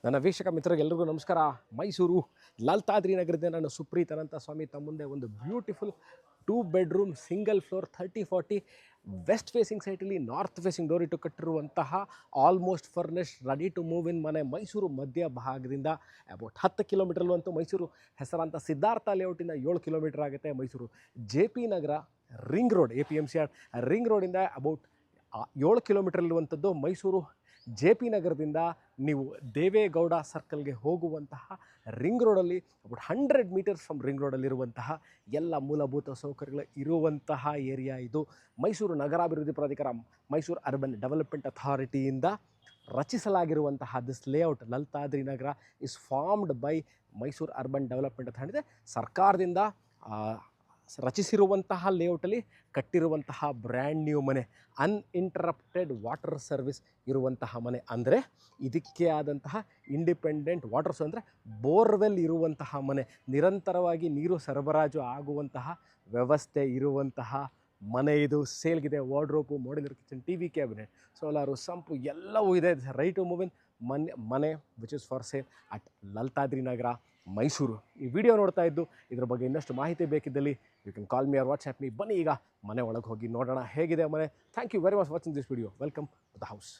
ನನ್ನ ವೀಕ್ಷಕ ಮಿತ್ರರಿಗೆಲ್ಲರಿಗೂ ನಮಸ್ಕಾರ. ಮೈಸೂರು ಲಲಿತಾದ್ರಿ ನಗರದಿಂದ ನಾನು ಸುಪ್ರೀತ್ ಅನಂತ ಸ್ವಾಮಿ ತಮ್ಮ ಮುಂದೆ ಒಂದು beautiful 2 bedroom single floor 30-40 west facing ಸೈಟಲ್ಲಿ ನಾರ್ತ್ ಫೇಸಿಂಗ್ ಡೋರ್ ಇಟ್ಟು ಕಟ್ಟಿರುವಂತಹ almost furnished ready to move in ಮನೆ ಮೈಸೂರು ಮಧ್ಯ ಭಾಗದಿಂದ ಅಬೌಟ್ 10 ಕಿಲೋಮೀಟರ್ಲು ಅಂತೂ ಮೈಸೂರು ಹೆಸರಾಂತ ಸಿದ್ಧಾರ್ಥ ಲೇಔಟಿಂದ 7 ಕಿಲೋಮೀಟರ್ ಆಗುತ್ತೆ. Mysuru JP Nagar ring road APMC ring ರೋಡಿಂದ ಅಬೌಟ್ 7 ಕಿಲೋಮೀಟರ್ ಇರುವಂಥದ್ದು. ಮೈಸೂರು JP ನಗರದಿಂದ ನೀವು ದೇವೇಗೌಡ ಸರ್ಕಲ್ಗೆ ಹೋಗುವಂತಹ ರಿಂಗ್ ರೋಡಲ್ಲಿ ಅಬೌಟ್ 100 ಮೀಟರ್ಸ್ ಫ್ರಮ್ ರಿಂಗ್ ರೋಡಲ್ಲಿರುವಂತಹ ಎಲ್ಲ ಮೂಲಭೂತ ಸೌಕರ್ಯಗಳು ಇರುವಂತಹ ಏರಿಯಾ ಇದು. ಮೈಸೂರು ನಗರಾಭಿವೃದ್ಧಿ ಪ್ರಾಧಿಕಾರ, ಮೈಸೂರು ಅರ್ಬನ್ ಡೆವಲಪ್ಮೆಂಟ್ ಅಥಾರಿಟಿಯಿಂದ ರಚಿಸಲಾಗಿರುವಂತಹ this layout Lalithadri Nagar is formed by Mysuru urban development authority. ಸರ್ಕಾರದಿಂದ ರಚಿಸಿರುವಂತಹ ಲೇಔಟಲ್ಲಿ ಕಟ್ಟಿರುವಂತಹ ಬ್ರ್ಯಾಂಡ್ ನ್ಯೂ ಮನೆ, ಅನ್ಇಂಟರಪ್ಟೆಡ್ ವಾಟರ್ ಸರ್ವಿಸ್ ಇರುವಂತಹ ಮನೆ. ಅಂದರೆ ಇದಕ್ಕೆ ಆದಂತಹ ಇಂಡಿಪೆಂಡೆಂಟ್ ವಾಟರ್ಸು ಅಂದರೆ ಬೋರ್ವೆಲ್ ಇರುವಂತಹ ಮನೆ, ನಿರಂತರವಾಗಿ ನೀರು ಸರಬರಾಜು ಆಗುವಂತಹ ವ್ಯವಸ್ಥೆ ಇರುವಂತಹ ಮನೆ ಇದು. ಸೇಲ್ಗಿದೆ. Wardrobe, modular kitchen, TV cabinet, solar, sump ಎಲ್ಲವೂ ಇದೆ. ರೈಟ್ ಟು ಮೂವ್ ಇನ್ ಮನೆ which is for sale at Lalithadri Nagar Mysuru. ಈ ವಿಡಿಯೋ ನೋಡ್ತಾ ಇದ್ದು ಇದ್ರ ಬಗ್ಗೆ ಇನ್ನಷ್ಟು ಮಾಹಿತಿ ಬೇಕಿದ್ದಲ್ಲಿ you can call me or WhatsApp me. ಬನ್ನಿ ಈಗ ಮನೆ ಒಳಗೆ ಹೋಗಿ ನೋಡೋಣ ಹೇಗಿದೆ ಮನೆ. Thank you very much watching this video. Welcome to the house.